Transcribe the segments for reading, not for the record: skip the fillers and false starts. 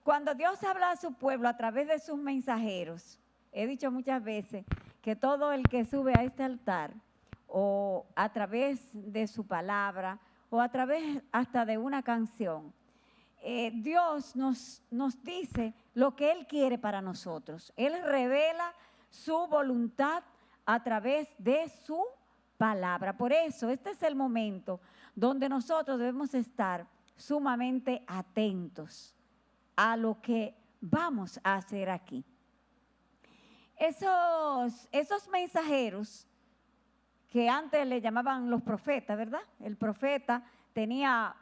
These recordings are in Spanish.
Cuando Dios habla a su pueblo a través de sus mensajeros, he dicho muchas veces que todo el que sube a este altar, o a través de su palabra, o a través hasta de una canción, Dios nos dice lo que Él quiere para nosotros. Él revela su voluntad a través de su palabra. Por eso, este es el momento donde nosotros debemos estar sumamente atentos a lo que vamos a hacer aquí. Esos mensajeros que antes le llamaban los profetas, ¿verdad? El profeta tenía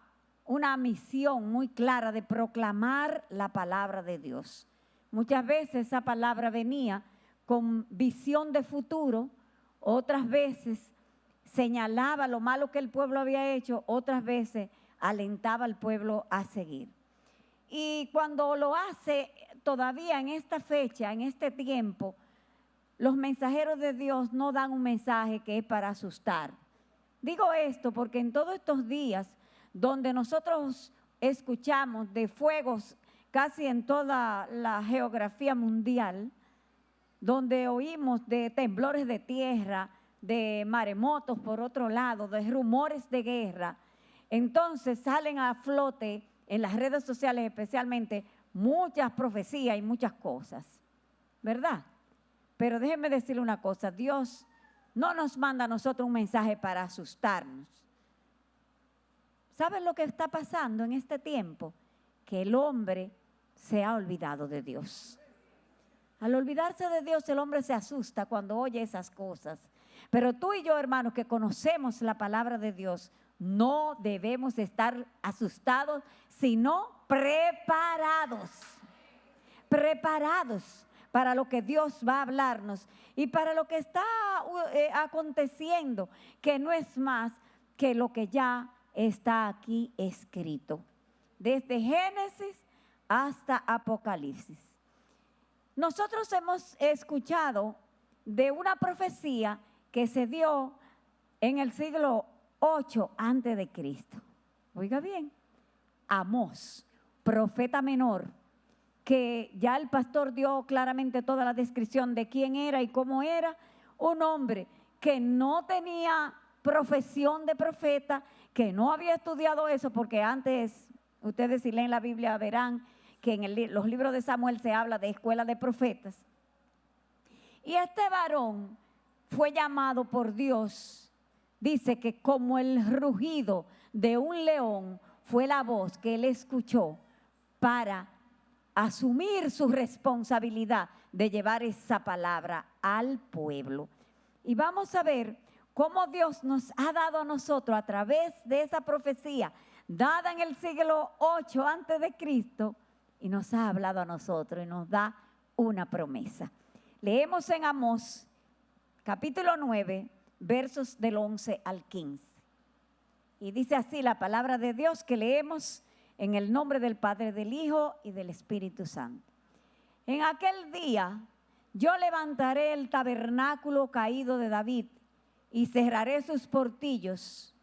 una misión muy clara de proclamar la palabra de Dios. Muchas veces esa palabra venía con visión de futuro, otras veces señalaba lo malo que el pueblo había hecho, otras veces alentaba al pueblo a seguir. Y cuando lo hace todavía en esta fecha, en este tiempo, los mensajeros de Dios no dan un mensaje que es para asustar. Digo esto porque en todos estos días donde nosotros escuchamos de fuegos casi en toda la geografía mundial, donde oímos de temblores de tierra, de maremotos por otro lado, de rumores de guerra, entonces salen a flote en las redes sociales especialmente muchas profecías y muchas cosas, ¿verdad? Pero déjenme decirle una cosa, Dios no nos manda a nosotros un mensaje para asustarnos. ¿Saben lo que está pasando en este tiempo? Que el hombre se ha olvidado de Dios. Al olvidarse de Dios, el hombre se asusta cuando oye esas cosas. Pero tú y yo, hermanos, que conocemos la palabra de Dios, no debemos estar asustados, sino preparados. Preparados para lo que Dios va a hablarnos y para lo que está aconteciendo, que no es más que lo que ya está aquí escrito, desde Génesis hasta Apocalipsis. Nosotros hemos escuchado de una profecía que se dio en el siglo 8 antes de Cristo. Oiga bien, Amós, profeta menor, que ya el pastor dio claramente toda la descripción de quién era y cómo era, un hombre que no tenía profesión de profeta, que no había estudiado eso, porque antes, ustedes si leen la Biblia verán que en los libros de Samuel se habla de escuela de profetas. Y este varón fue llamado por Dios, dice que como el rugido de un león fue la voz que él escuchó para asumir su responsabilidad de llevar esa palabra al pueblo. Y vamos a ver cómo Dios nos ha dado a nosotros a través de esa profecía dada en el siglo 8 antes de Cristo y nos ha hablado a nosotros y nos da una promesa. Leemos en Amós capítulo 9 versos del 11 al 15 y dice así la palabra de Dios que leemos en el nombre del Padre, del Hijo y del Espíritu Santo. En aquel día yo levantaré el tabernáculo caído de David y cerraré sus portillos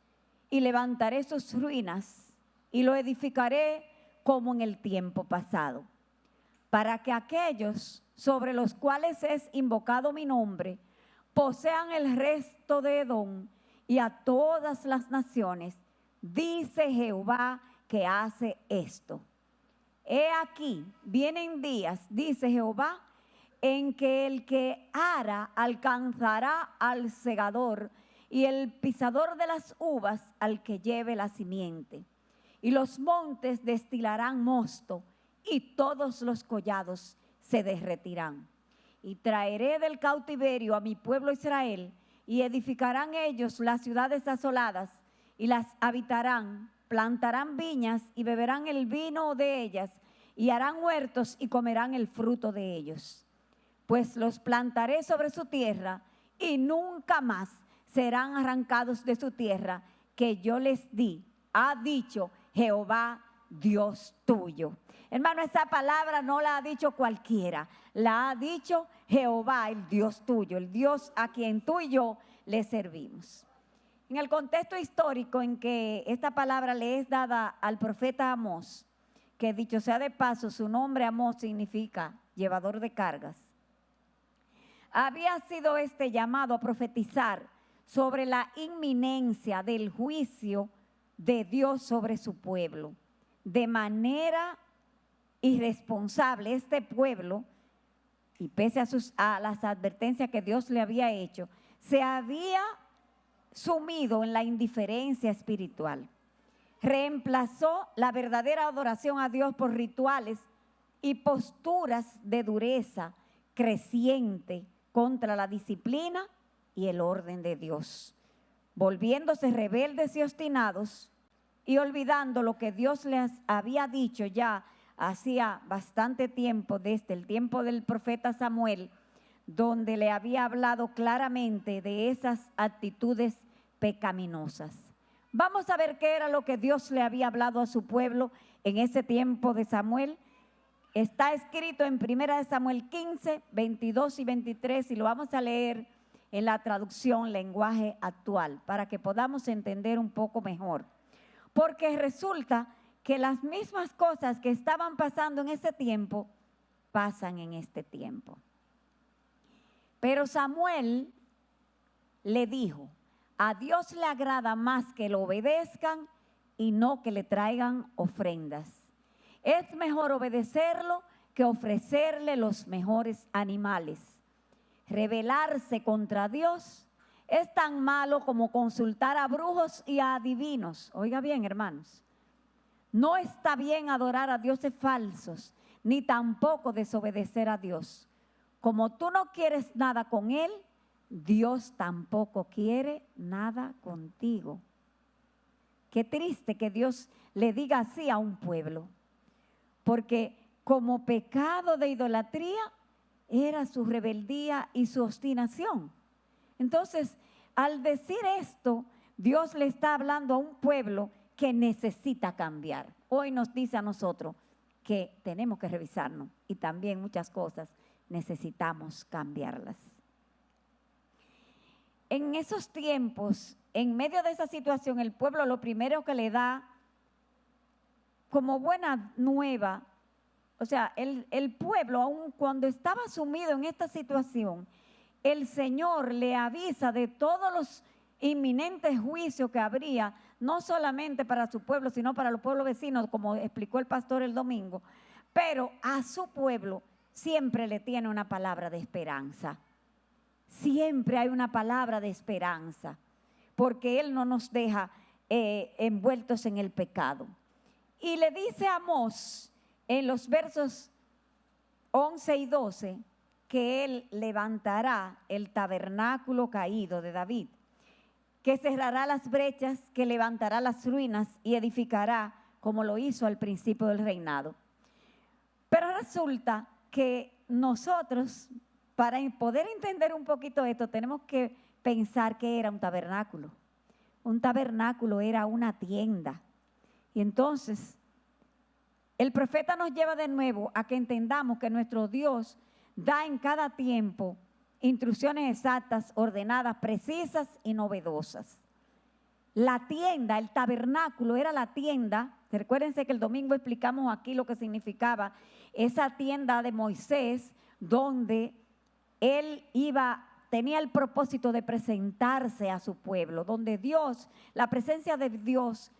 y levantaré sus ruinas y lo edificaré como en el tiempo pasado, para que aquellos sobre los cuales es invocado mi nombre posean el resto de Edom y a todas las naciones, dice Jehová que hace esto. He aquí, vienen días, dice Jehová, en que el que ara alcanzará al segador y el pisador de las uvas al que lleve la simiente. Y los montes destilarán mosto y todos los collados se derretirán. Y traeré del cautiverio a mi pueblo Israel y edificarán ellos las ciudades asoladas y las habitarán. Plantarán viñas y beberán el vino de ellas y harán huertos y comerán el fruto de ellos. Pues los plantaré sobre su tierra y nunca más serán arrancados de su tierra que yo les di, ha dicho Jehová Dios tuyo. Hermano, esa palabra no la ha dicho cualquiera, la ha dicho Jehová, el Dios tuyo, el Dios a quien tú y yo le servimos. En el contexto histórico en que esta palabra le es dada al profeta Amós, que dicho sea de paso, su nombre Amós significa llevador de cargas, había sido llamado a profetizar sobre la inminencia del juicio de Dios sobre su pueblo. De manera irresponsable, este pueblo, y pese a las advertencias que Dios le había hecho, se había sumido en la indiferencia espiritual. Reemplazó la verdadera adoración a Dios por rituales y posturas de dureza creciente contra la disciplina y el orden de Dios, volviéndose rebeldes y obstinados y olvidando lo que Dios les había dicho ya hacía bastante tiempo, desde el tiempo del profeta Samuel, donde le había hablado claramente de esas actitudes pecaminosas. Vamos a ver qué era lo que Dios le había hablado a su pueblo en ese tiempo de Samuel. Está escrito en 1 Samuel 15, 22 y 23 y lo vamos a leer en la traducción lenguaje actual para que podamos entender un poco mejor. Porque resulta que las mismas cosas que estaban pasando en ese tiempo pasan en este tiempo. Pero Samuel le dijo: a Dios le agrada más que lo obedezcan y no que le traigan ofrendas. Es mejor obedecerlo que ofrecerle los mejores animales. Rebelarse contra Dios es tan malo como consultar a brujos y a adivinos. Oiga bien, hermanos. No está bien adorar a dioses falsos, ni tampoco desobedecer a Dios. Como tú no quieres nada con Él, Dios tampoco quiere nada contigo. Qué triste que Dios le diga así a un pueblo, porque como pecado de idolatría era su rebeldía y su obstinación. Entonces, al decir esto, Dios le está hablando a un pueblo que necesita cambiar. Hoy nos dice a nosotros que tenemos que revisarnos y también muchas cosas necesitamos cambiarlas. En esos tiempos, en medio de esa situación, el pueblo lo primero que le da como buena nueva, o sea, el pueblo, aun cuando estaba sumido en esta situación, el Señor le avisa de todos los inminentes juicios que habría, no solamente para su pueblo, sino para los pueblos vecinos, como explicó el pastor el domingo, pero a su pueblo siempre le tiene una palabra de esperanza. Siempre hay una palabra de esperanza, porque Él no nos deja envueltos en el pecado. Y le dice a Amós en los versos 11 y 12 que Él levantará el tabernáculo caído de David, que cerrará las brechas, que levantará las ruinas y edificará como lo hizo al principio del reinado. Pero resulta que nosotros, para poder entender un poquito esto, tenemos que pensar que era un tabernáculo. Un tabernáculo era una tienda. Y entonces, el profeta nos lleva de nuevo a que entendamos que nuestro Dios da en cada tiempo instrucciones exactas, ordenadas, precisas y novedosas. La tienda, el tabernáculo era la tienda. Recuérdense que el domingo explicamos aquí lo que significaba esa tienda de Moisés, donde él tenía el propósito de presentarse a su pueblo, donde Dios, la presencia de Dios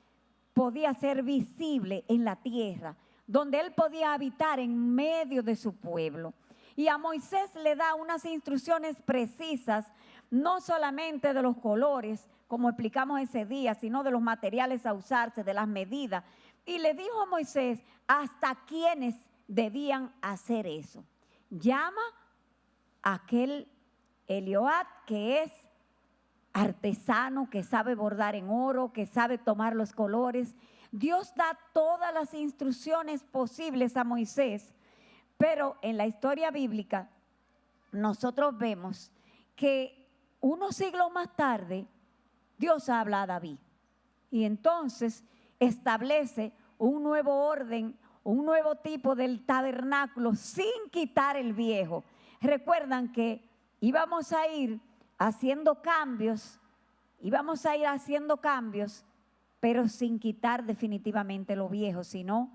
podía ser visible en la tierra, donde él podía habitar en medio de su pueblo. Y a Moisés le da unas instrucciones precisas, no solamente de los colores, como explicamos ese día, sino de los materiales a usarse, de las medidas. Y le dijo a Moisés hasta quiénes debían hacer eso. Llama a aquel Elioat, que es artesano, que sabe bordar en oro, que sabe tomar los colores. Dios da todas las instrucciones posibles a Moisés, pero en la historia bíblica nosotros vemos que unos siglos más tarde Dios habla a David y entonces establece un nuevo orden, un nuevo tipo del tabernáculo sin quitar el viejo. Recuerdan que íbamos a ir haciendo cambios, pero sin quitar definitivamente lo viejo, sino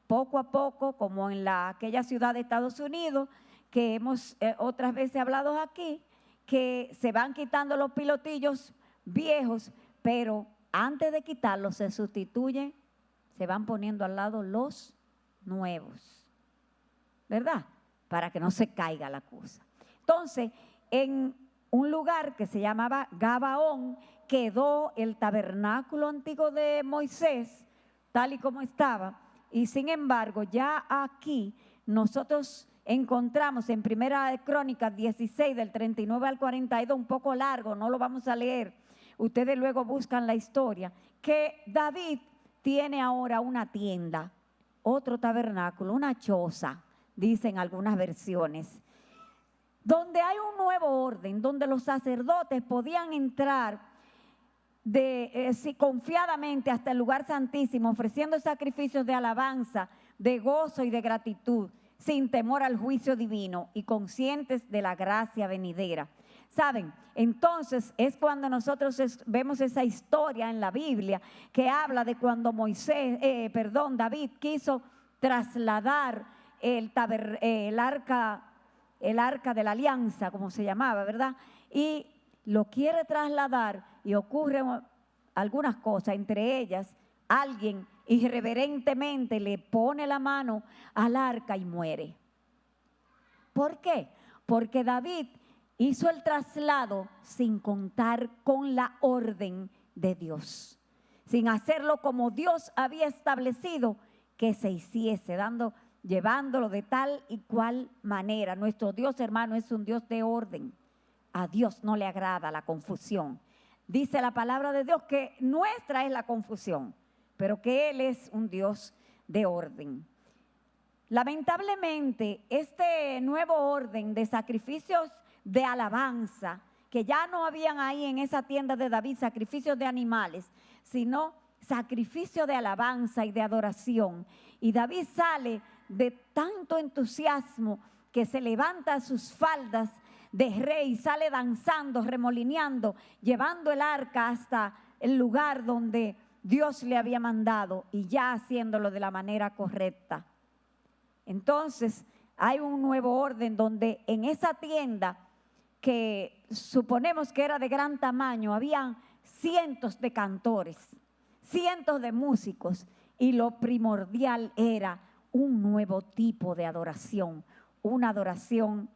poco a poco, como en aquella ciudad de Estados Unidos, que hemos otras veces hablado aquí, que se van quitando los pilotillos viejos, pero antes de quitarlos se sustituyen, se van poniendo al lado los nuevos, ¿verdad? Para que no se caiga la cosa. Entonces, en un lugar que se llamaba Gabaón, quedó el tabernáculo antiguo de Moisés, tal y como estaba, y sin embargo, ya aquí nosotros encontramos en Primera de Crónicas 16, del 39 al 42, un poco largo, no lo vamos a leer, ustedes luego buscan la historia, que David tiene ahora una tienda, otro tabernáculo, una choza, dicen algunas versiones, donde hay un nuevo orden, donde los sacerdotes podían entrar confiadamente hasta el lugar santísimo, ofreciendo sacrificios de alabanza, de gozo y de gratitud, sin temor al juicio divino y conscientes de la gracia venidera. ¿Saben? Entonces es cuando nosotros vemos esa historia en la Biblia que habla de cuando David quiso trasladar el arca de la alianza, como se llamaba, ¿verdad? Y lo quiere trasladar y ocurren algunas cosas, entre ellas alguien irreverentemente le pone la mano al arca y muere. ¿Por qué? Porque David hizo el traslado sin contar con la orden de Dios, sin hacerlo como Dios había establecido que se hiciese, llevándolo de tal y cual manera. Nuestro Dios, hermano, es un Dios de orden. A Dios no le agrada la confusión. Dice la palabra de Dios que nuestra es la confusión, pero que Él es un Dios de orden. Lamentablemente, este nuevo orden de sacrificios de alabanza, que ya no habían ahí en esa tienda de David sacrificios de animales, sino sacrificio de alabanza y de adoración. Y David sale de tanto entusiasmo que se levanta sus faldas de rey, sale danzando, remolineando, llevando el arca hasta el lugar donde Dios le había mandado y ya haciéndolo de la manera correcta. Entonces hay un nuevo orden donde en esa tienda, que suponemos que era de gran tamaño, habían cientos de cantores, cientos de músicos, y lo primordial era un nuevo tipo de adoración, una adoración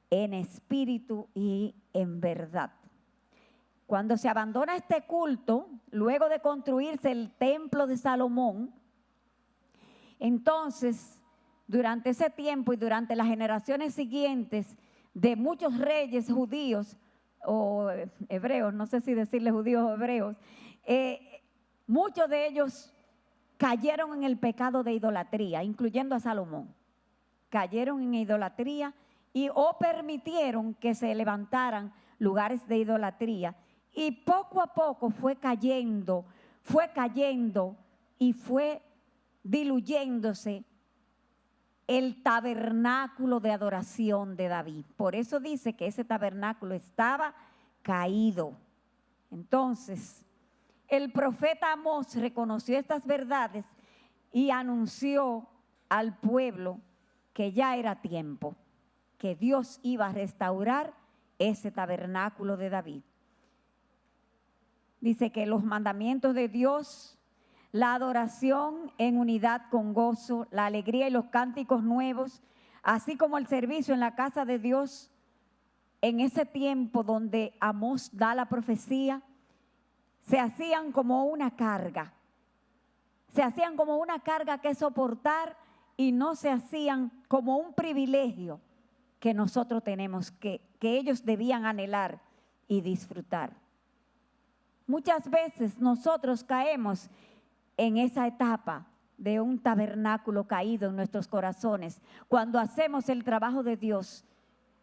en espíritu y en verdad. Cuando se abandona este culto, luego de construirse el templo de Salomón, entonces durante ese tiempo y durante las generaciones siguientes de muchos reyes judíos o hebreos, no sé si decirle judíos o hebreos, muchos de ellos cayeron en el pecado de idolatría, incluyendo a Salomón. Cayeron en idolatría o permitieron que se levantaran lugares de idolatría. Y poco a poco fue cayendo y fue diluyéndose el tabernáculo de adoración de David. Por eso dice que ese tabernáculo estaba caído. Entonces, el profeta Amós reconoció estas verdades y anunció al pueblo que ya era tiempo, que Dios iba a restaurar ese tabernáculo de David. Dice que los mandamientos de Dios, la adoración en unidad con gozo, la alegría y los cánticos nuevos, así como el servicio en la casa de Dios, en ese tiempo donde Amós da la profecía, se hacían como una carga. Se hacían como una carga que soportar y no se hacían como un privilegio que nosotros tenemos, que ellos debían anhelar y disfrutar. Muchas veces nosotros caemos en esa etapa de un tabernáculo caído en nuestros corazones, cuando hacemos el trabajo de Dios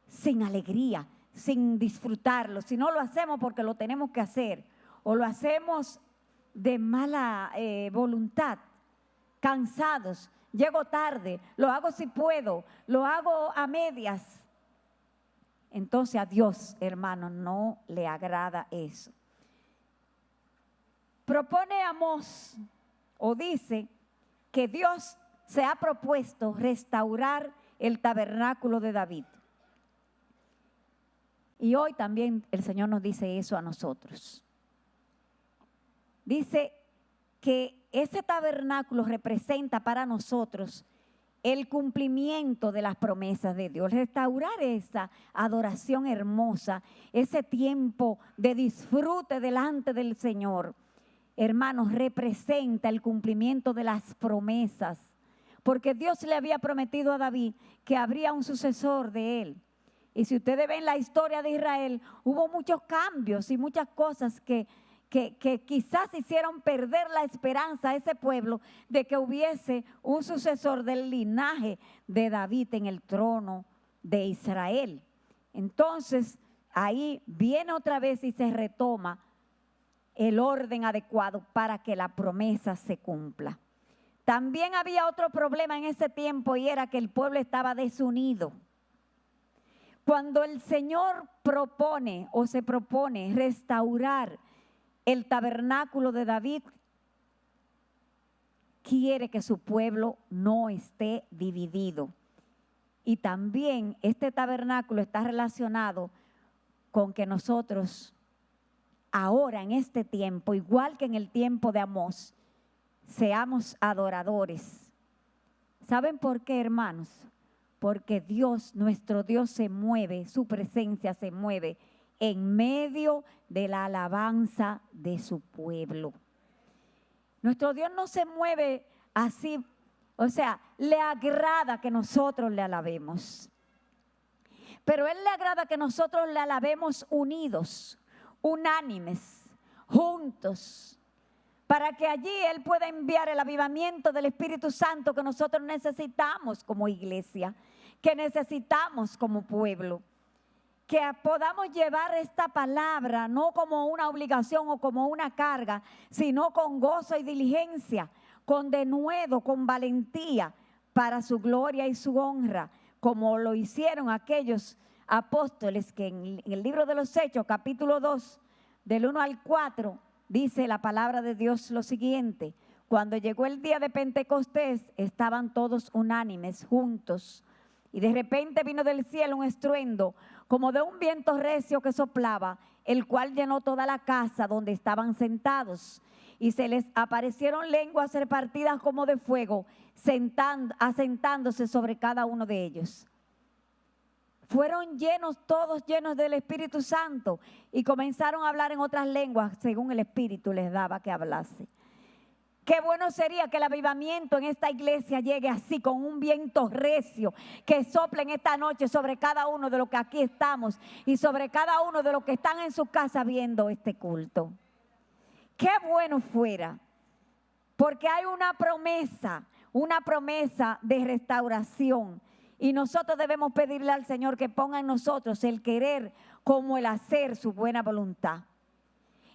sin alegría, sin disfrutarlo, si no lo hacemos porque lo tenemos que hacer o lo hacemos de mala voluntad, cansados, llego tarde, lo hago si puedo, lo hago a medias. Entonces a Dios, hermano, no le agrada eso. Propone Amós o dice que Dios se ha propuesto restaurar el tabernáculo de David. Y hoy también el Señor nos dice eso a nosotros. Dice que ese tabernáculo representa para nosotros el cumplimiento de las promesas de Dios, restaurar esa adoración hermosa, ese tiempo de disfrute delante del Señor. Hermanos, representa el cumplimiento de las promesas, porque Dios le había prometido a David que habría un sucesor de él. Y si ustedes ven la historia de Israel, hubo muchos cambios y muchas cosas que quizás hicieron perder la esperanza a ese pueblo de que hubiese un sucesor del linaje de David en el trono de Israel. Entonces, ahí viene otra vez y se retoma el orden adecuado para que la promesa se cumpla. También había otro problema en ese tiempo y era que el pueblo estaba desunido. Cuando el Señor propone o se propone restaurar el tabernáculo de David, quiere que su pueblo no esté dividido. Y también este tabernáculo está relacionado con que nosotros ahora en este tiempo, igual que en el tiempo de Amós, seamos adoradores. ¿Saben por qué, hermanos? Porque Dios, nuestro Dios se mueve, su presencia se mueve en medio de la alabanza de su pueblo. Nuestro Dios no se mueve así, o sea, le agrada que nosotros le alabemos. Pero Él le agrada que nosotros le alabemos unidos, unánimes, juntos, para que allí Él pueda enviar el avivamiento del Espíritu Santo que nosotros necesitamos como iglesia, que necesitamos como pueblo. Que podamos llevar esta palabra no como una obligación o como una carga, sino con gozo y diligencia, con denuedo, con valentía, para su gloria y su honra, como lo hicieron aquellos apóstoles que en el libro de los Hechos, capítulo 2, del 1 al 4, dice la palabra de Dios lo siguiente: cuando llegó el día de Pentecostés, estaban todos unánimes, juntos, y de repente vino del cielo un estruendo, como de un viento recio que soplaba, el cual llenó toda la casa donde estaban sentados. Y se les aparecieron lenguas repartidas como de fuego, asentándose sobre cada uno de ellos. Fueron todos llenos del Espíritu Santo, y comenzaron a hablar en otras lenguas, según el Espíritu les daba que hablase. Qué bueno sería que el avivamiento en esta iglesia llegue así, con un viento recio que sople en esta noche sobre cada uno de los que aquí estamos y sobre cada uno de los que están en su casa viendo este culto. Qué bueno fuera, porque hay una promesa de restauración, y nosotros debemos pedirle al Señor que ponga en nosotros el querer como el hacer su buena voluntad.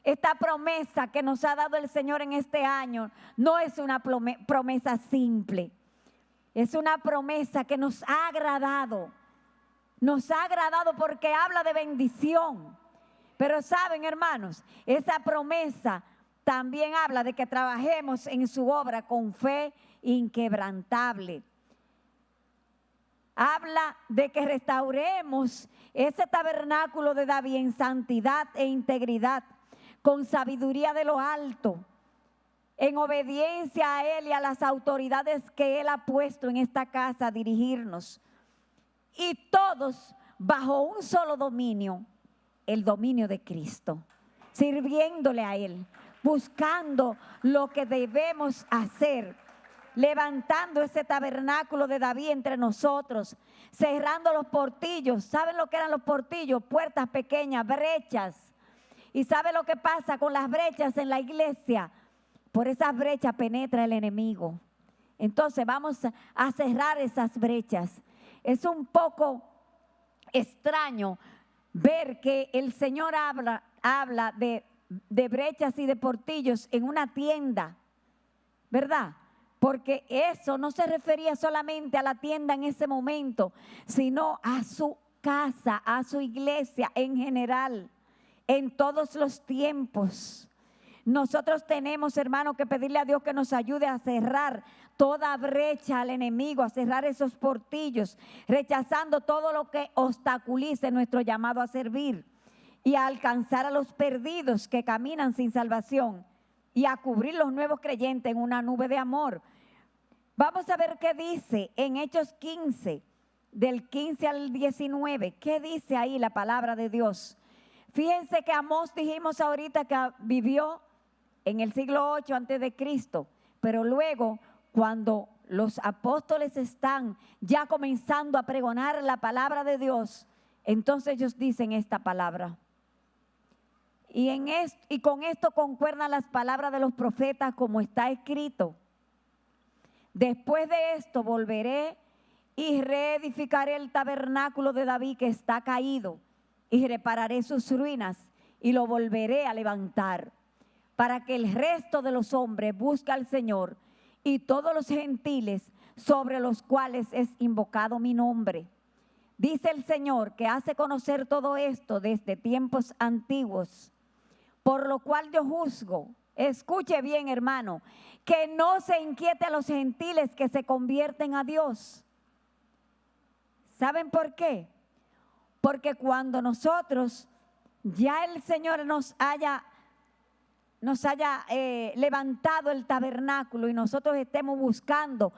Esta promesa que nos ha dado el Señor en este año no es una promesa simple. Es una promesa que nos ha agradado. Nos ha agradado porque habla de bendición. Pero saben, hermanos, esa promesa también habla de que trabajemos en su obra con fe inquebrantable. Habla de que restauremos ese tabernáculo de David en santidad e integridad, con sabiduría de lo alto, en obediencia a Él y a las autoridades que Él ha puesto en esta casa a dirigirnos. Y todos bajo un solo dominio, el dominio de Cristo, sirviéndole a Él, buscando lo que debemos hacer, levantando ese tabernáculo de David entre nosotros, cerrando los portillos. ¿Saben lo que eran los portillos? Puertas pequeñas, brechas. ¿Y sabe lo que pasa con las brechas en la iglesia? Por esas brechas penetra el enemigo. Entonces vamos a cerrar esas brechas. Es un poco extraño ver que el Señor habla de brechas y de portillos en una tienda, ¿verdad? Porque eso no se refería solamente a la tienda en ese momento, sino a su casa, a su iglesia en general. En todos los tiempos. Nosotros tenemos, hermano, que pedirle a Dios que nos ayude a cerrar toda brecha al enemigo, a cerrar esos portillos, rechazando todo lo que obstaculice nuestro llamado a servir y a alcanzar a los perdidos que caminan sin salvación y a cubrir los nuevos creyentes en una nube de amor. Vamos a ver qué dice en Hechos 15, del 15 al 19. ¿Qué dice ahí la palabra de Dios? Fíjense que Amós dijimos ahorita que vivió en el siglo 8 antes de Cristo, pero luego cuando los apóstoles están ya comenzando a pregonar la palabra de Dios, entonces ellos dicen esta palabra. Y con esto concuerdan las palabras de los profetas como está escrito. Después de esto volveré y reedificaré el tabernáculo de David que está caído y repararé sus ruinas y lo volveré a levantar para que el resto de los hombres busque al Señor y todos los gentiles sobre los cuales es invocado mi nombre. Dice el Señor que hace conocer todo esto desde tiempos antiguos, por lo cual yo juzgo, escuche bien hermano, que no se inquiete a los gentiles que se convierten a Dios. ¿Saben por qué? Porque cuando nosotros, ya el Señor nos haya levantado el tabernáculo y nosotros estemos buscando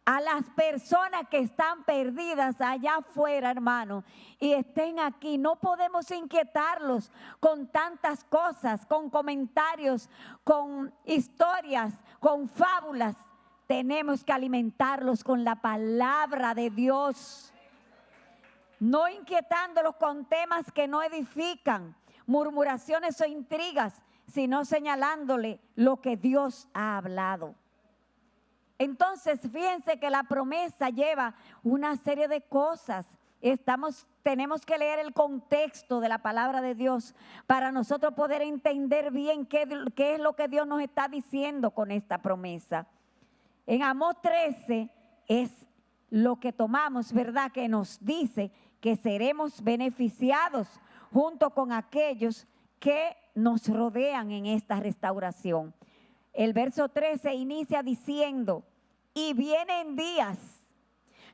a las personas que están perdidas allá afuera, hermano, y estén aquí, no podemos inquietarlos con tantas cosas, con comentarios, con historias, con fábulas. Tenemos que alimentarlos con la palabra de Dios, no inquietándolos con temas que no edifican, murmuraciones o intrigas, sino señalándole lo que Dios ha hablado. Entonces, fíjense que la promesa lleva una serie de cosas. Tenemos que leer el contexto de la palabra de Dios para nosotros poder entender bien qué es lo que Dios nos está diciendo con esta promesa. En Amós 13 es lo que tomamos, ¿verdad? Que nos dice que seremos beneficiados junto con aquellos que nos rodean en esta restauración. El verso 13 inicia diciendo, y vienen días.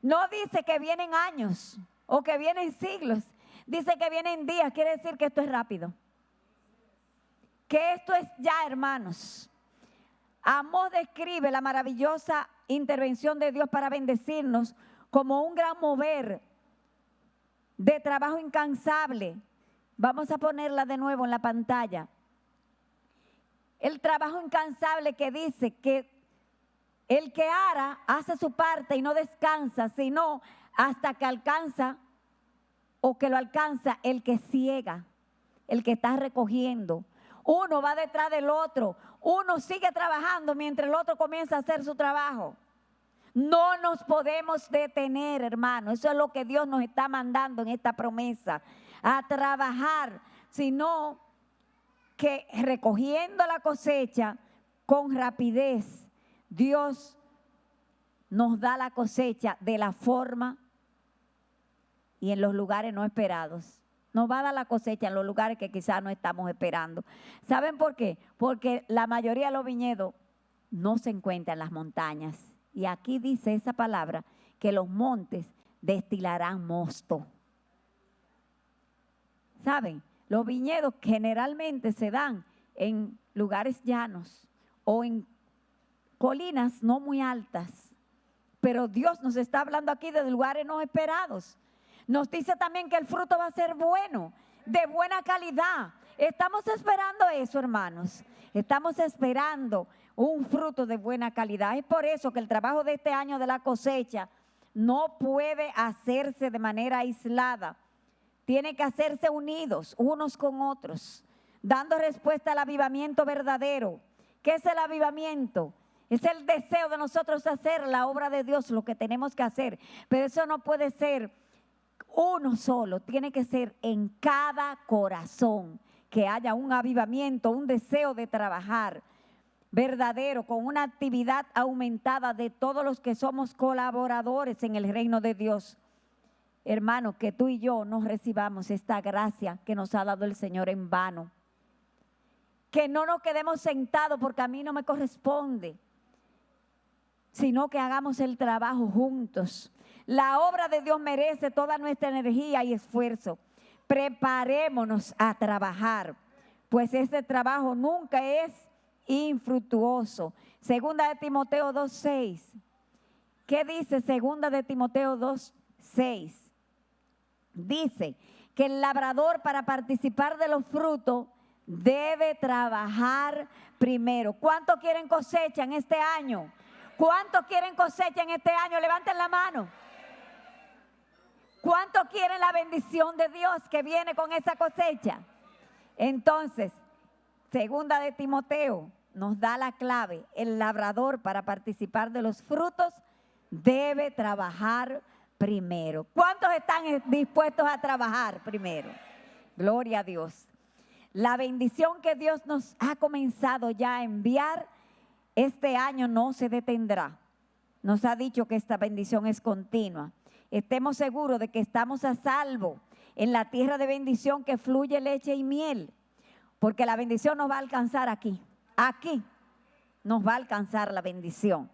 No dice que vienen años o que vienen siglos. Dice que vienen días, quiere decir que esto es rápido. Que esto es ya, hermanos. Amós describe la maravillosa intervención de Dios para bendecirnos como un gran mover de trabajo incansable. Vamos a ponerla de nuevo en la pantalla. El trabajo incansable que dice que el que ara hace su parte y no descansa, sino hasta que alcanza o que lo alcanza el que ciega, el que está recogiendo. Uno va detrás del otro, uno sigue trabajando mientras el otro comienza a hacer su trabajo. No nos podemos detener, hermano. Eso es lo que Dios nos está mandando en esta promesa, a trabajar, sino que recogiendo la cosecha con rapidez, Dios nos da la cosecha de la forma y en los lugares no esperados. Nos va a dar la cosecha en los lugares que quizás no estamos esperando. ¿Saben por qué? Porque la mayoría de los viñedos no se encuentran en las montañas. Y aquí dice esa palabra, que los montes destilarán mosto. ¿Saben? Los viñedos generalmente se dan en lugares llanos o en colinas no muy altas. Pero Dios nos está hablando aquí de lugares no esperados. Nos dice también que el fruto va a ser bueno, de buena calidad. Estamos esperando eso, hermanos. Estamos esperando un fruto de buena calidad. Es por eso que el trabajo de este año de la cosecha no puede hacerse de manera aislada. Tiene que hacerse unidos unos con otros, dando respuesta al avivamiento verdadero. ¿Qué es el avivamiento? Es el deseo de nosotros hacer la obra de Dios, lo que tenemos que hacer. Pero eso no puede ser uno solo, tiene que ser en cada corazón, que haya un avivamiento, un deseo de trabajar verdadero, con una actividad aumentada de todos los que somos colaboradores en el reino de Dios. Hermano, que tú y yo nos recibamos esta gracia que nos ha dado el Señor en vano. Que no nos quedemos sentados porque a mí no me corresponde. sino que hagamos el trabajo juntos. La obra de Dios merece toda nuestra energía y esfuerzo. Preparémonos a trabajar, pues este trabajo nunca es infructuoso. Segunda de Timoteo 2:6. ¿Qué dice Segunda de Timoteo 2:6? Dice que el labrador, para participar de los frutos, debe trabajar primero. ¿Cuántos quieren cosecha en este año? ¿Cuántos quieren cosecha en este año? Levanten la mano. ¿Cuántos quieren la bendición de Dios que viene con esa cosecha? Entonces, Segunda de Timoteo nos da la clave. El labrador, para participar de los frutos, debe trabajar primero. ¿Cuántos están dispuestos a trabajar primero? Gloria a Dios. La bendición que Dios nos ha comenzado ya a enviar este año no se detendrá. Nos ha dicho que esta bendición es continua. Estemos seguros de que estamos a salvo en la tierra de bendición que fluye leche y miel, porque la bendición nos va a alcanzar aquí. Aquí nos va a alcanzar la bendición.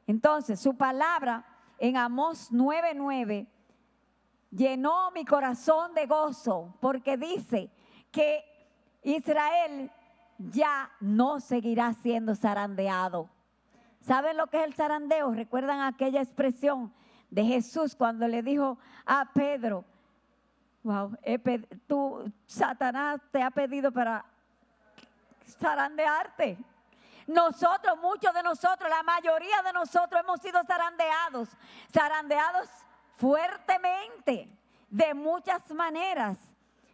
Entonces, su palabra en Amós 9:9 llenó mi corazón de gozo, porque dice que Israel ya no seguirá siendo zarandeado. ¿Saben lo que es el zarandeo? ¿Recuerdan aquella expresión de Jesús cuando le dijo a Pedro, Satanás te ha pedido para zarandearte? Nosotros, muchos de nosotros, la mayoría de nosotros hemos sido zarandeados fuertemente, de muchas maneras.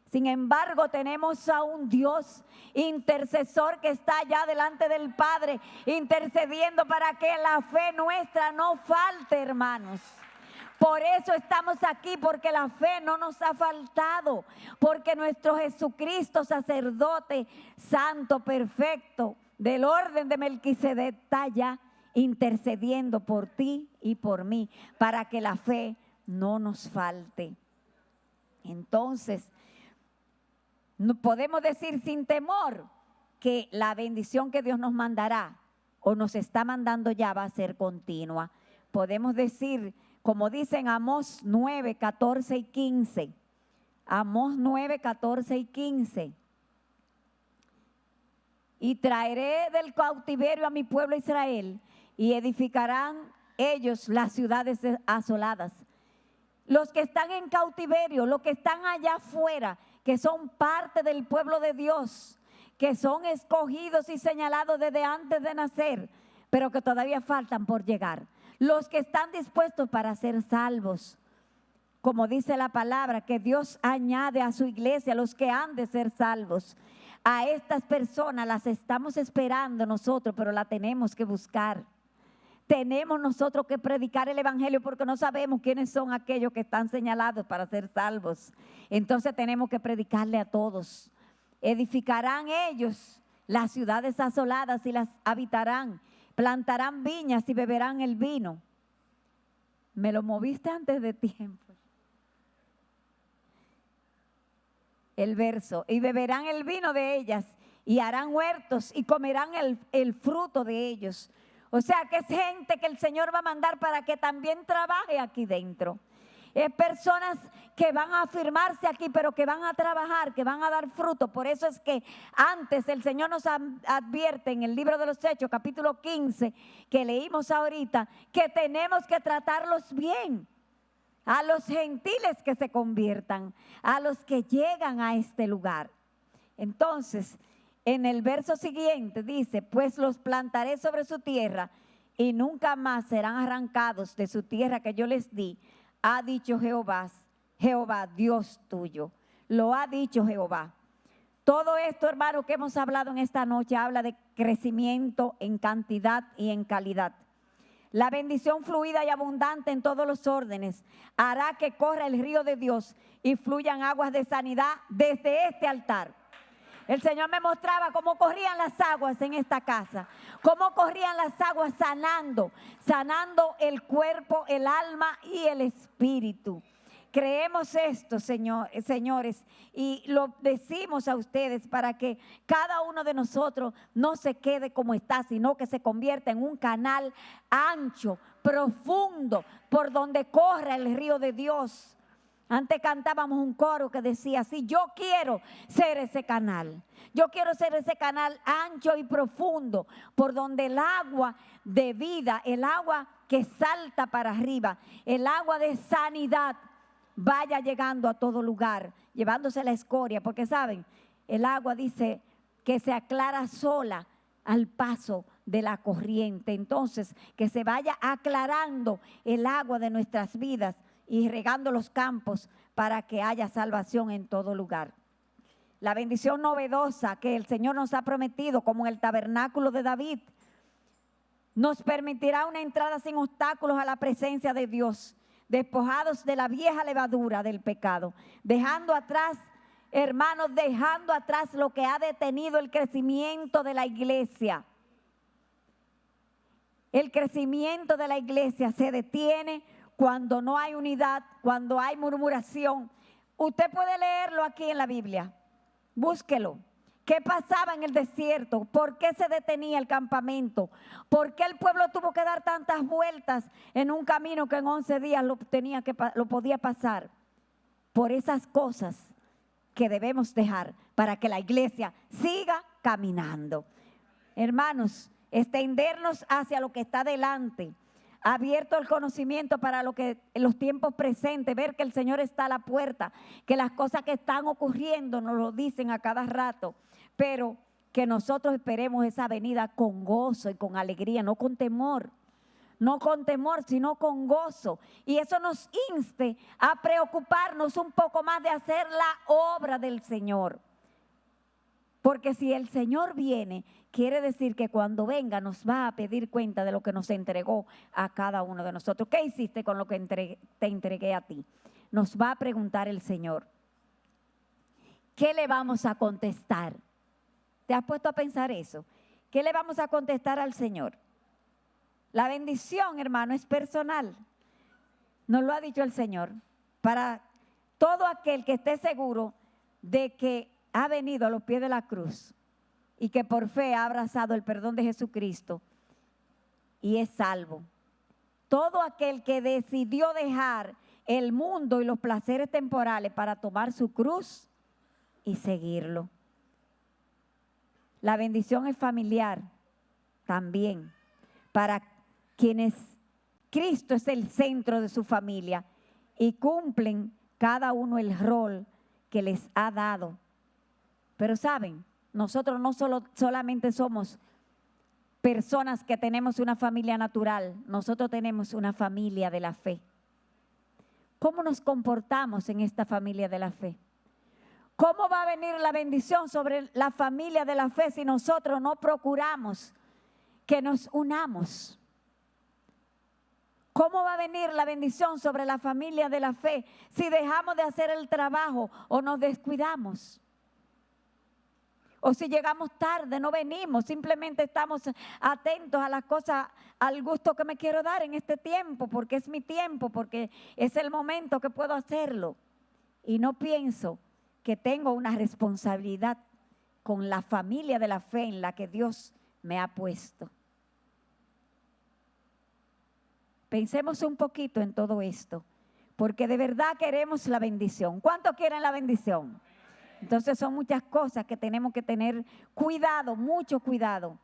Sin embargo, tenemos a un Dios intercesor que está allá delante del Padre, intercediendo para que la fe nuestra no falte, hermanos. Por eso estamos aquí, porque la fe no nos ha faltado, porque nuestro Jesucristo, sacerdote santo, perfecto, del orden de Melquisedec, está ya intercediendo por ti y por mí, para que la fe no nos falte. Entonces, podemos decir sin temor que la bendición que Dios nos mandará o nos está mandando ya va a ser continua. Podemos decir, como dicen Amós 9, 14 y 15. Amós 9, 14 y 15. Y traeré del cautiverio a mi pueblo Israel, y edificarán ellos las ciudades asoladas. Los que están en cautiverio, los que están allá afuera, que son parte del pueblo de Dios, que son escogidos y señalados desde antes de nacer, pero que todavía faltan por llegar. Los que están dispuestos para ser salvos, como dice la palabra, que Dios añade a su iglesia los que han de ser salvos. A estas personas las estamos esperando nosotros, pero la tenemos que buscar. Tenemos nosotros que predicar el evangelio, porque no sabemos quiénes son aquellos que están señalados para ser salvos. Entonces tenemos que predicarle a todos. Edificarán ellos las ciudades asoladas y las habitarán. Plantarán viñas y beberán el vino. Me lo moviste antes de tiempo. El verso, y beberán el vino de ellas, y harán huertos, y comerán el fruto de ellos. O sea que es gente que el Señor va a mandar para que también trabaje aquí dentro. Es personas que van a afirmarse aquí, pero que van a trabajar, que van a dar fruto. Por eso es que antes el Señor nos advierte en el libro de los Hechos, capítulo 15, que leímos ahorita, que tenemos que tratarlos bien. A los gentiles que se conviertan, a los que llegan a este lugar. Entonces, en el verso siguiente dice, pues los plantaré sobre su tierra y nunca más serán arrancados de su tierra que yo les di, ha dicho Jehová, Dios tuyo. Lo ha dicho Jehová. Todo esto, hermano, que hemos hablado en esta noche, habla de crecimiento en cantidad y en calidad. La bendición fluida y abundante en todos los órdenes hará que corra el río de Dios y fluyan aguas de sanidad desde este altar. El Señor me mostraba cómo corrían las aguas en esta casa, cómo corrían las aguas sanando el cuerpo, el alma y el espíritu. creemos esto, señores, y lo decimos a ustedes para que cada uno de nosotros no se quede como está, sino que se convierta en un canal ancho, profundo, por donde corra el río de Dios. Antes cantábamos un coro que decía así: yo quiero ser ese canal. Yo quiero ser ese canal ancho y profundo por donde el agua de vida, el agua que salta para arriba, el agua de sanidad vaya llegando a todo lugar, llevándose la escoria. Porque saben, el agua dice que se aclara sola al paso de la corriente. Entonces, que se vaya aclarando el agua de nuestras vidas y regando los campos para que haya salvación en todo lugar. La bendición novedosa que el Señor nos ha prometido, como en el tabernáculo de David, nos permitirá una entrada sin obstáculos a la presencia de Dios, despojados de la vieja levadura del pecado, dejando atrás, hermanos, dejando atrás lo que ha detenido el crecimiento de la iglesia. El crecimiento de la iglesia se detiene cuando no hay unidad, cuando hay murmuración. Usted puede leerlo aquí en la Biblia. Búsquelo. ¿Qué pasaba en el desierto? ¿Por qué se detenía el campamento? ¿Por qué el pueblo tuvo que dar tantas vueltas en un camino que en 11 días lo podía pasar? Por esas cosas que debemos dejar para que la iglesia siga caminando. Hermanos, extendernos hacia lo que está delante, abierto el conocimiento para lo que en los tiempos presentes, ver que el Señor está a la puerta, que las cosas que están ocurriendo nos lo dicen a cada rato, pero que nosotros esperemos esa venida con gozo y con alegría, no con temor. No con temor, sino con gozo. Y eso nos inste a preocuparnos un poco más de hacer la obra del Señor. Porque si el Señor viene, quiere decir que cuando venga nos va a pedir cuenta de lo que nos entregó a cada uno de nosotros. ¿Qué hiciste con lo que te entregué a ti? Nos va a preguntar el Señor. ¿Qué le vamos a contestar? ¿Te has puesto a pensar eso? ¿Qué le vamos a contestar al Señor? La bendición, hermano, es personal. Nos lo ha dicho el Señor. Para todo aquel que esté seguro de que ha venido a los pies de la cruz y que por fe ha abrazado el perdón de Jesucristo y es salvo. Todo aquel que decidió dejar el mundo y los placeres temporales para tomar su cruz y seguirlo. La bendición es familiar también, para quienes Cristo es el centro de su familia y cumplen cada uno el rol que les ha dado. Pero saben, nosotros no solamente somos personas que tenemos una familia natural, nosotros tenemos una familia de la fe. ¿Cómo nos comportamos en esta familia de la fe? ¿Cómo va a venir la bendición sobre la familia de la fe si nosotros no procuramos que nos unamos? ¿Cómo va a venir la bendición sobre la familia de la fe si dejamos de hacer el trabajo o nos descuidamos? O si llegamos tarde, no venimos, simplemente estamos atentos a las cosas, al gusto que me quiero dar en este tiempo, porque es mi tiempo, porque es el momento que puedo hacerlo. Y no pienso que tengo una responsabilidad con la familia de la fe en la que Dios me ha puesto. Pensemos un poquito en todo esto, porque de verdad queremos la bendición. ¿Cuántos quieren la bendición? Entonces son muchas cosas que tenemos que tener cuidado, mucho cuidado,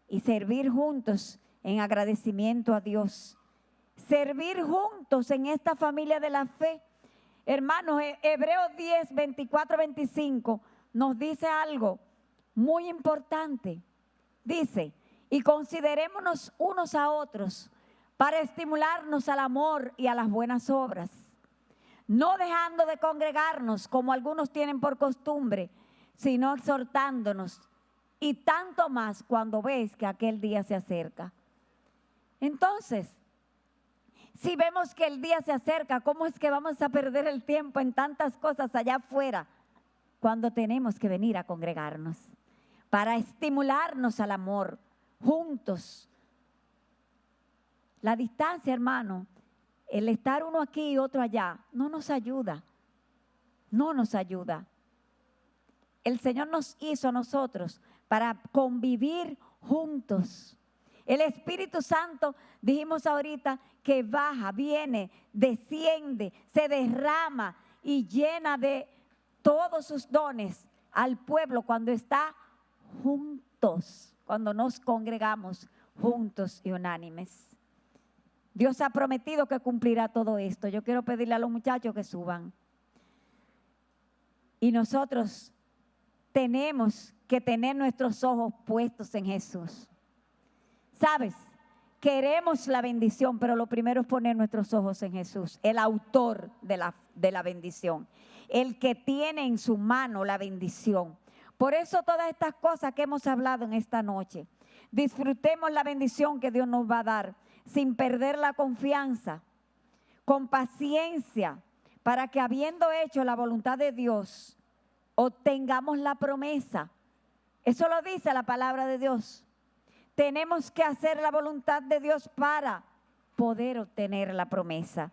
y servir juntos en agradecimiento a Dios. Servir juntos en esta familia de la fe. Hermanos, Hebreos 10, 24, 25 nos dice algo muy importante. Dice, y considerémonos unos a otros para estimularnos al amor y a las buenas obras, no dejando de congregarnos como algunos tienen por costumbre, sino exhortándonos, y tanto más cuando ves que aquel día se acerca. Entonces, si vemos que el día se acerca, ¿cómo es que vamos a perder el tiempo en tantas cosas allá afuera cuando tenemos que venir a congregarnos para estimularnos al amor juntos? La distancia, hermano, el estar uno aquí y otro allá no nos ayuda. No nos ayuda. El Señor nos hizo a nosotros para convivir juntos. El Espíritu Santo, dijimos ahorita, que baja, viene, desciende, se derrama y llena de todos sus dones al pueblo cuando está juntos, cuando nos congregamos juntos y unánimes. Dios ha prometido que cumplirá todo esto. Yo quiero pedirle a los muchachos que suban. Y nosotros tenemos que tener nuestros ojos puestos en Jesús. ¿Sabes? Queremos la bendición, pero lo primero es poner nuestros ojos en Jesús, el autor de la bendición, el que tiene en su mano la bendición. Por eso todas estas cosas que hemos hablado en esta noche, disfrutemos la bendición que Dios nos va a dar sin perder la confianza, con paciencia, para que habiendo hecho la voluntad de Dios, obtengamos la promesa. Eso lo dice la palabra de Dios. Tenemos que hacer la voluntad de Dios para poder obtener la promesa.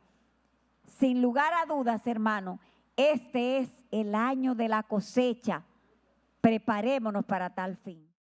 Sin lugar a dudas, hermano, este es el año de la cosecha. Preparémonos para tal fin.